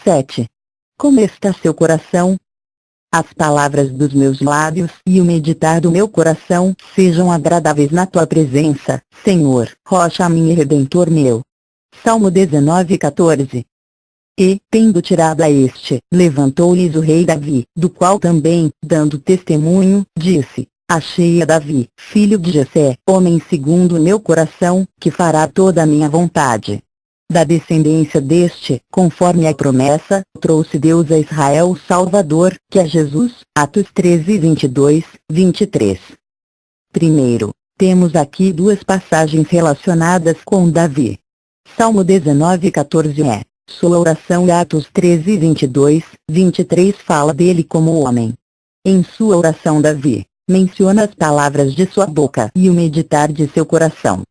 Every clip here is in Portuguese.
7. Como está seu coração? As palavras dos meus lábios e o meditar do meu coração sejam agradáveis na tua presença, Senhor, rocha minha e redentor meu. Salmo 19:14. E, tendo tirado a este, levantou-lhes o rei Davi, do qual também, dando testemunho, disse: Achei a Davi, filho de Jessé, homem segundo o meu coração, que fará toda a minha vontade. Da descendência deste, conforme a promessa, trouxe Deus a Israel o Salvador, que é Jesus. Atos 13:22, 23. Primeiro, temos aqui duas passagens relacionadas com Davi. Salmo 19:14 é sua oração e Atos 13:22, 23 fala dele como homem. Em sua oração Davi menciona as palavras de sua boca e o meditar de seu coração.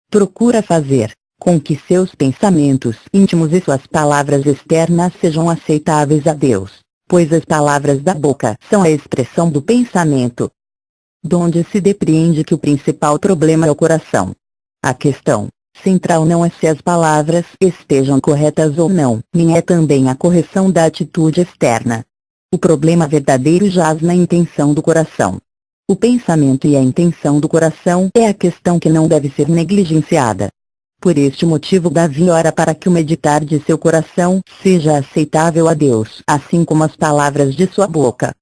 Procura fazer com que seus pensamentos íntimos e suas palavras externas sejam aceitáveis a Deus, pois as palavras da boca são a expressão do pensamento. Donde se depreende que o principal problema é o coração. A questão central não é se as palavras estejam corretas ou não, nem é também a correção da atitude externa. O problema verdadeiro jaz na intenção do coração. O pensamento e a intenção do coração é a questão que não deve ser negligenciada. Por este motivo Davi ora para que o meditar de seu coração seja aceitável a Deus, assim como as palavras de sua boca.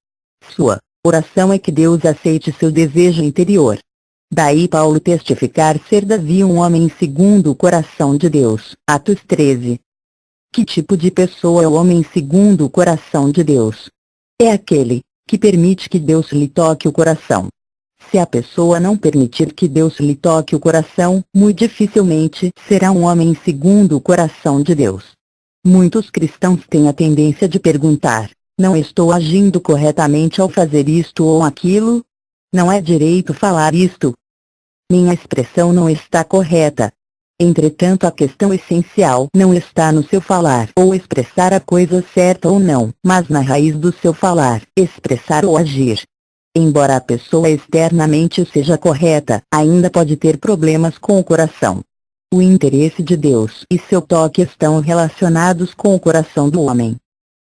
Sua oração é que Deus aceite seu desejo interior. Daí Paulo testificar ser Davi um homem segundo o coração de Deus. Atos 13. Que tipo de pessoa é o homem segundo o coração de Deus? É aquele que permite que Deus lhe toque o coração. Se a pessoa não permitir que Deus lhe toque o coração, muito dificilmente será um homem segundo o coração de Deus. Muitos cristãos têm a tendência de perguntar: não estou agindo corretamente ao fazer isto ou aquilo? Não é direito falar isto? Minha expressão não está correta. Entretanto, a questão essencial não está no seu falar ou expressar a coisa certa ou não, mas na raiz do seu falar, expressar ou agir. Embora a pessoa externamente seja correta, ainda pode ter problemas com o coração. O interesse de Deus e seu toque estão relacionados com o coração do homem.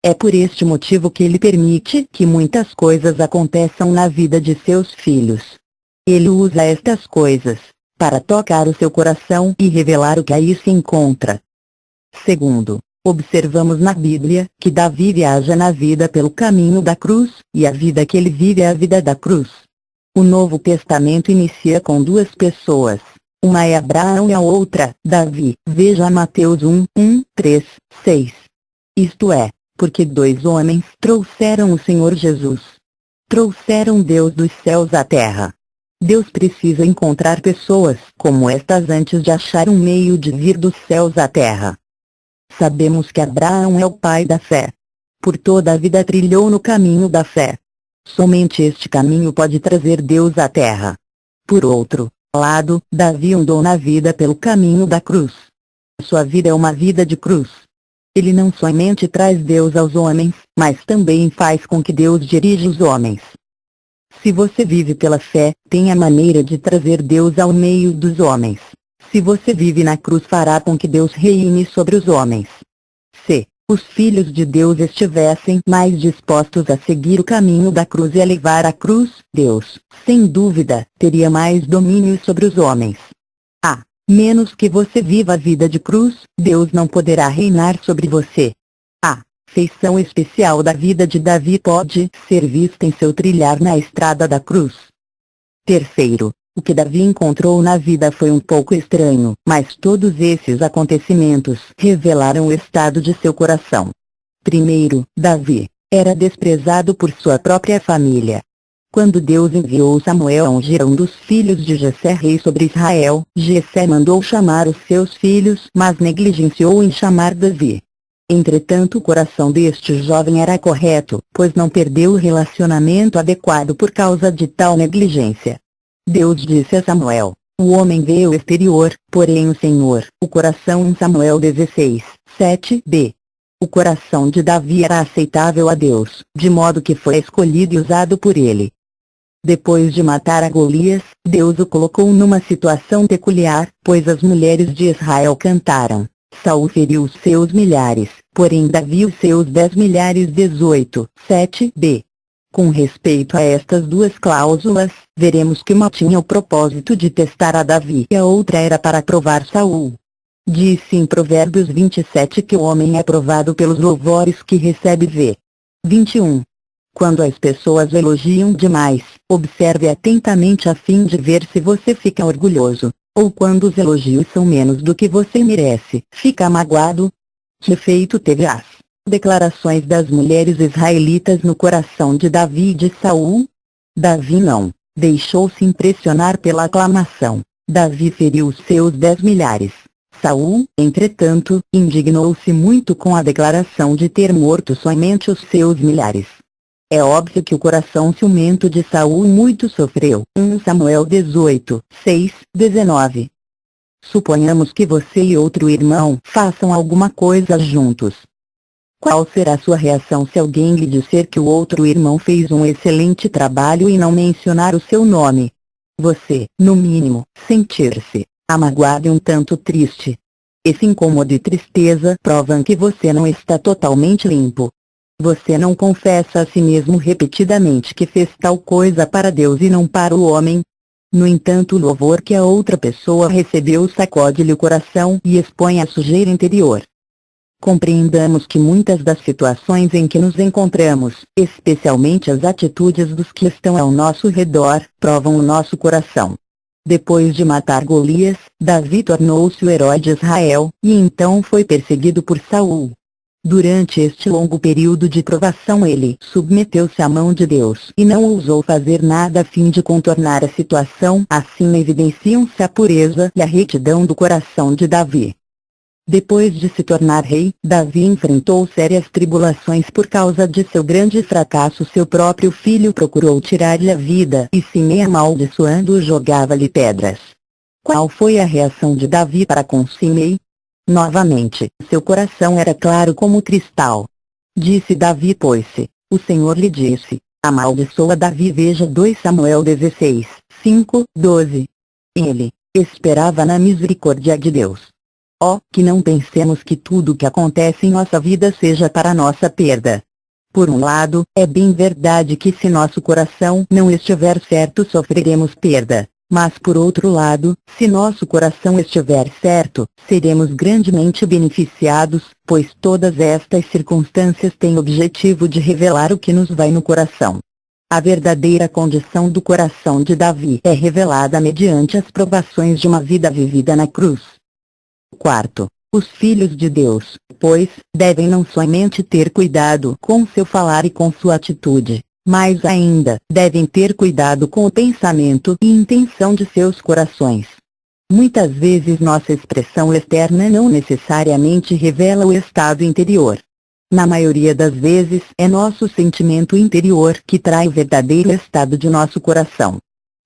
É por este motivo que ele permite que muitas coisas aconteçam na vida de seus filhos. Ele usa estas coisas para tocar o seu coração e revelar o que aí se encontra. Segundo, observamos na Bíblia que Davi viaja na vida pelo caminho da cruz, e a vida que ele vive é a vida da cruz. O Novo Testamento inicia com duas pessoas. Uma é Abraão e a outra, Davi. Veja Mateus 1, 3, 6. Isto é, porque dois homens trouxeram o Senhor Jesus. Trouxeram Deus dos céus à terra. Deus precisa encontrar pessoas como estas antes de achar um meio de vir dos céus à terra. Sabemos que Abraão é o pai da fé. Por toda a vida trilhou no caminho da fé. Somente este caminho pode trazer Deus à terra. Por outro lado, Davi andou na vida pelo caminho da cruz. Sua vida é uma vida de cruz. Ele não somente traz Deus aos homens, mas também faz com que Deus dirija os homens. Se você vive pela fé, tem a maneira de trazer Deus ao meio dos homens. Se você vive na cruz, fará com que Deus reine sobre os homens. Se os filhos de Deus estivessem mais dispostos a seguir o caminho da cruz e a levar a cruz, Deus, sem dúvida, teria mais domínio sobre os homens. A menos que você viva a vida de cruz, Deus não poderá reinar sobre você. A feição especial da vida de Davi pode ser vista em seu trilhar na estrada da cruz. Terceiro, o que Davi encontrou na vida foi um pouco estranho, mas todos esses acontecimentos revelaram o estado de seu coração. Primeiro, Davi era desprezado por sua própria família. Quando Deus enviou Samuel a ungir um dos filhos de Jessé rei sobre Israel, Jessé mandou chamar os seus filhos, mas negligenciou em chamar Davi. Entretanto, o coração deste jovem era correto, pois não perdeu o relacionamento adequado por causa de tal negligência. Deus disse a Samuel: o homem vê o exterior, porém o Senhor, o coração. Em Samuel 16, 7b. O coração de Davi era aceitável a Deus, de modo que foi escolhido e usado por ele. Depois de matar a Golias, Deus o colocou numa situação peculiar, pois as mulheres de Israel cantaram: Saul feriu os seus milhares, porém Davi os seus 10 milhares 18, 7b. Com respeito a estas duas cláusulas, veremos que uma tinha o propósito de testar a Davi e a outra era para provar Saul. Diz-se em Provérbios 27 que o homem é provado pelos louvores que recebe. V. 21. Quando as pessoas o elogiam demais, observe atentamente a fim de ver se você fica orgulhoso, ou quando os elogios são menos do que você merece, fica magoado. Que efeito teve as declarações das mulheres israelitas no coração de Davi e de Saul? Davi não deixou-se impressionar pela aclamação. Davi feriu os seus 10 milhares. Saul, entretanto, indignou-se muito com a declaração de ter morto somente os seus milhares. É óbvio que o coração ciumento de Saul muito sofreu. 1 Samuel 18, 6, 19. Suponhamos que você e outro irmão façam alguma coisa juntos. Qual será sua reação se alguém lhe disser que o outro irmão fez um excelente trabalho e não mencionar o seu nome? Você, no mínimo, sentir-se amagoado e um tanto triste. Esse incômodo e tristeza provam que você não está totalmente limpo. Você não confessa a si mesmo repetidamente que fez tal coisa para Deus e não para o homem. No entanto, o louvor que a outra pessoa recebeu sacode-lhe o coração e expõe a sujeira interior. Compreendamos que muitas das situações em que nos encontramos, especialmente as atitudes dos que estão ao nosso redor, provam o nosso coração. Depois de matar Golias, Davi tornou-se o herói de Israel, e então foi perseguido por Saul. Durante este longo período de provação ele submeteu-se à mão de Deus e não ousou fazer nada a fim de contornar a situação. Assim evidenciam-se a pureza e a retidão do coração de Davi. Depois de se tornar rei, Davi enfrentou sérias tribulações por causa de seu grande fracasso. Seu próprio filho procurou tirar-lhe a vida e, Simei, amaldiçoando-o, jogava-lhe pedras. Qual foi a reação de Davi para com Simei? Novamente, seu coração era claro como cristal. Disse Davi, pois-se, o Senhor lhe disse, amaldiçoa Davi. Veja 2 Samuel 16, 5, 12. Ele esperava na misericórdia de Deus. Oh, que não pensemos que tudo o que acontece em nossa vida seja para nossa perda. Por um lado, é bem verdade que se nosso coração não estiver certo sofreremos perda. Mas por outro lado, se nosso coração estiver certo, seremos grandemente beneficiados, pois todas estas circunstâncias têm o objetivo de revelar o que nos vai no coração. A verdadeira condição do coração de Davi é revelada mediante as provações de uma vida vivida na cruz. Quarto, os filhos de Deus, pois, devem não somente ter cuidado com seu falar e com sua atitude, mas ainda, devem ter cuidado com o pensamento e intenção de seus corações. Muitas vezes nossa expressão externa não necessariamente revela o estado interior. Na maioria das vezes é nosso sentimento interior que trai o verdadeiro estado de nosso coração.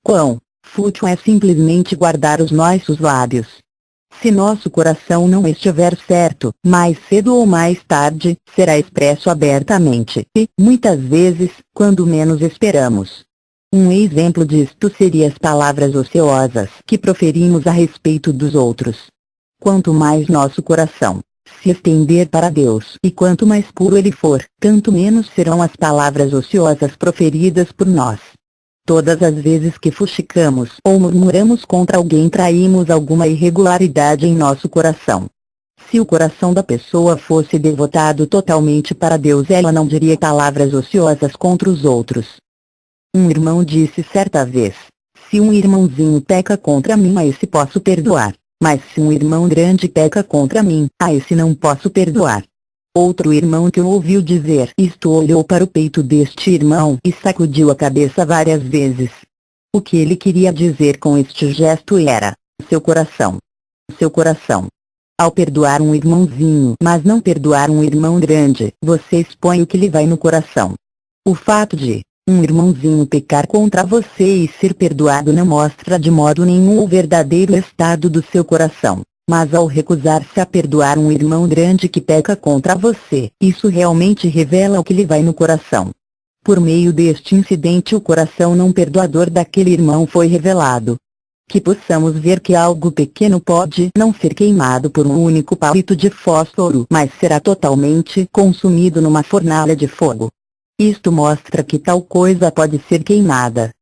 Quão fútil é simplesmente guardar os nossos lábios. Se nosso coração não estiver certo, mais cedo ou mais tarde, será expresso abertamente, e, muitas vezes, quando menos esperamos. Um exemplo disto seria as palavras ociosas que proferimos a respeito dos outros. Quanto mais nosso coração se estender para Deus e quanto mais puro ele for, tanto menos serão as palavras ociosas proferidas por nós. Todas as vezes que fuxicamos ou murmuramos contra alguém, traímos alguma irregularidade em nosso coração. Se o coração da pessoa fosse devotado totalmente para Deus, ela não diria palavras ociosas contra os outros. Um irmão disse certa vez: se um irmãozinho peca contra mim, a esse posso perdoar, mas se um irmão grande peca contra mim, a esse não posso perdoar. Outro irmão que o ouviu dizer isto olhou para o peito deste irmão e sacudiu a cabeça várias vezes. O que ele queria dizer com este gesto era: seu coração. Seu coração. Ao perdoar um irmãozinho, mas não perdoar um irmão grande, você expõe o que lhe vai no coração. O fato de um irmãozinho pecar contra você e ser perdoado não mostra de modo nenhum o verdadeiro estado do seu coração. Mas ao recusar-se a perdoar um irmão grande que peca contra você, isso realmente revela o que lhe vai no coração. Por meio deste incidente, o coração não perdoador daquele irmão foi revelado. Que possamos ver que algo pequeno pode não ser queimado por um único palito de fósforo, mas será totalmente consumido numa fornalha de fogo. Isto mostra que tal coisa pode ser queimada.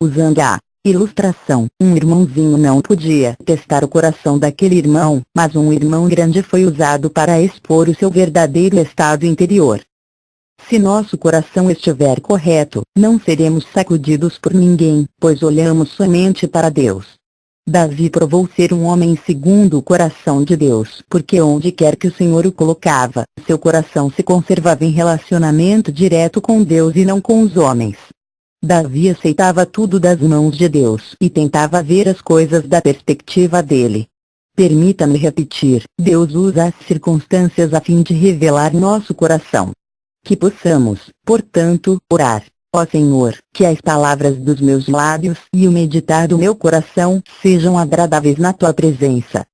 Usando a ilustração, um irmãozinho não podia testar o coração daquele irmão, mas um irmão grande foi usado para expor o seu verdadeiro estado interior. Se nosso coração estiver correto, não seremos sacudidos por ninguém, pois olhamos somente para Deus. Davi provou ser um homem segundo o coração de Deus, porque onde quer que o Senhor o colocava, seu coração se conservava em relacionamento direto com Deus e não com os homens. Davi aceitava tudo das mãos de Deus e tentava ver as coisas da perspectiva dele. Permita-me repetir, Deus usa as circunstâncias a fim de revelar nosso coração. Que possamos, portanto, orar. Ó Senhor, que as palavras dos meus lábios e o meditar do meu coração sejam agradáveis na tua presença.